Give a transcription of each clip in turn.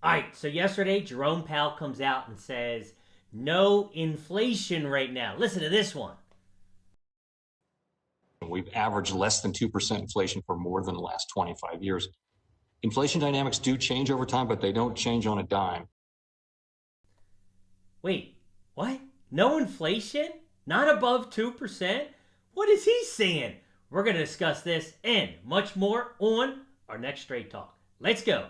All right, so yesterday, Jerome Powell comes out and says, no inflation right now. Listen to this one. We've averaged less than 2% inflation for more than the last 25 years. Inflation dynamics do change over time, but they don't change on a dime. Wait, what? No inflation? Not above 2%? What is he saying? We're going to discuss this and much more on our next Straight Talk. Let's go.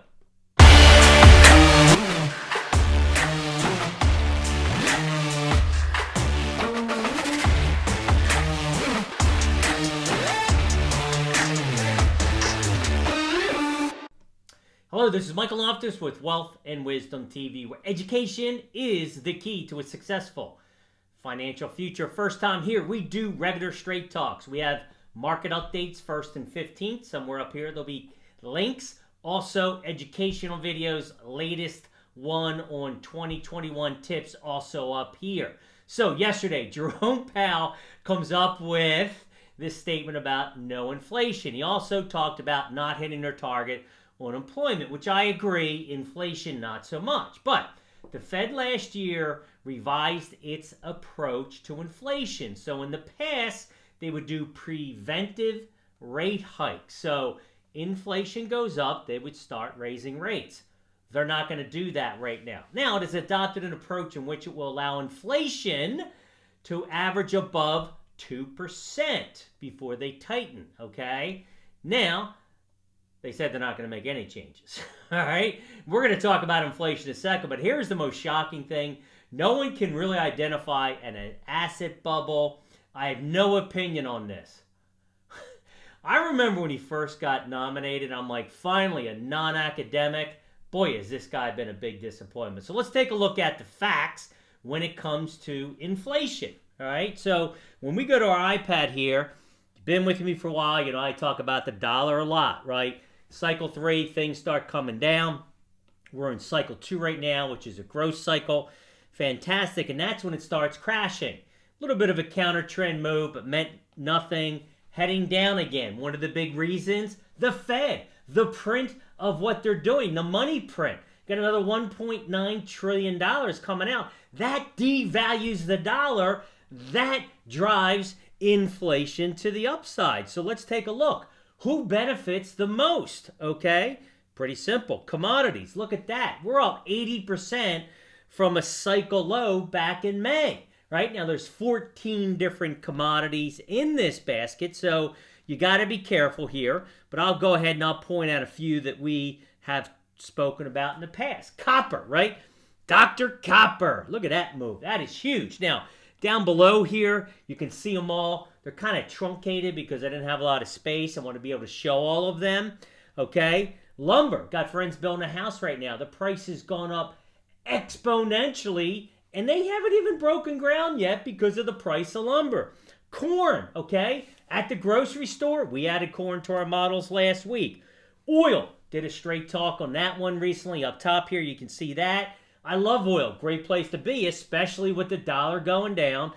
Hello, this is Michael Loftus with Wealth and Wisdom TV, where education is the key to a successful financial future. First time here, we do regular straight talks. We have market updates 1st and 15th. Somewhere up here, there'll be links. Also, educational videos, latest one on 2021 tips also up here. So yesterday, Jerome Powell comes up with this statement about no inflation. He also talked about not hitting their target on employment, which I agree, inflation not so much. But the Fed last year revised its approach to inflation. So in the past, they would do preventive rate hikes. So inflation goes up, they would start raising rates. They're not going to do that right now. Now, it has adopted an approach in which it will allow inflation to average above 2% before they tighten, okay? Now, they said they're not going to make any changes. All right? We're going to talk about inflation in a second, but here's the most shocking thing. No one can really identify an asset bubble. I have no opinion on this. I remember when he first got nominated, I'm like, finally, a non-academic. Boy, has this guy been a big disappointment. So let's take a look at the facts when it comes to inflation. All right? So when we go to our iPad here, you've been with me for a while. You know, I talk about the dollar a lot, right? Cycle 3, things start coming down. We're in cycle 2 right now, which is a growth cycle. Fantastic. And that's when it starts crashing. A little bit of a counter trend move, but meant nothing. Heading down again. One of the big reasons, the Fed, the print of what they're doing, the money print. Got another $1.9 trillion coming out. That devalues the dollar. That drives inflation to the upside. So let's take a look. Who benefits the most? Okay, pretty simple. Commodities. Look at that. We're up 80% from a cycle low back in May. Right now, there's 14 different commodities in this basket, so you got to be careful here. But I'll go ahead and I'll point out a few that we have spoken about in the past. Copper, right? Dr. Copper. Look at that move. That is huge. Now, down below here, you can see them all. They're kind of truncated because I didn't have a lot of space. I want to be able to show all of them. Okay? Lumber. Got friends building a house right now. The price has gone up exponentially, and they haven't even broken ground yet because of the price of lumber. Corn, okay? At the grocery store, we added corn to our models last week. Oil. Did a straight talk on that one recently. Up top here, you can see that. I love oil. Great place to be, especially with the dollar going down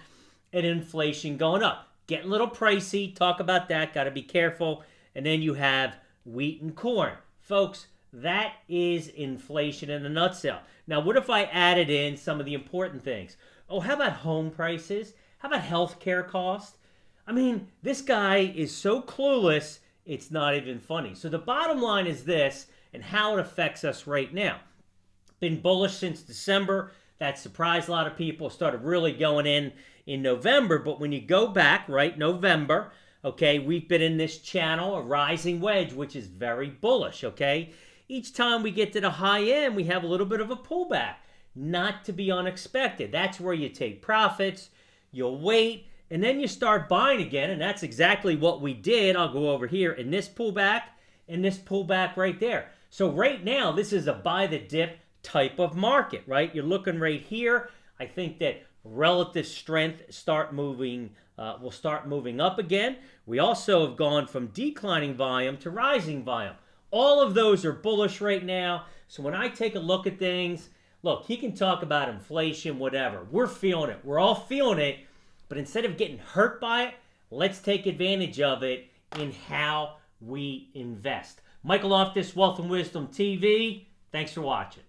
and inflation going up. Getting a little pricey. Talk about that. Got to be careful. And then you have wheat and corn. Folks, that is inflation in a nutshell. Now, what if I added in some of the important things? Oh, how about home prices? How about healthcare costs? I mean, this guy is so clueless, it's not even funny. So the bottom line is this and how it affects us right now. Been bullish since December. That surprised a lot of people. Started really going in November. But when you go back, right, November, okay, we've been in this channel, a rising wedge, which is very bullish, okay? Each time we get to the high end, we have a little bit of a pullback. Not to be unexpected. That's where you take profits, you'll wait, and then you start buying again, and that's exactly what we did. I'll go over here in this pullback and this pullback right there. So right now, this is a buy the dip type of market, right? You're looking right here. I think that relative strength will start moving up again. We also have gone from declining volume to rising volume. All of those are bullish right now. So when I take a look at things, look, he can talk about inflation, whatever. We're feeling it. We're all feeling it. But instead of getting hurt by it, let's take advantage of it in how we invest. Michael Loftus, Wealth and Wisdom TV. Thanks for watching.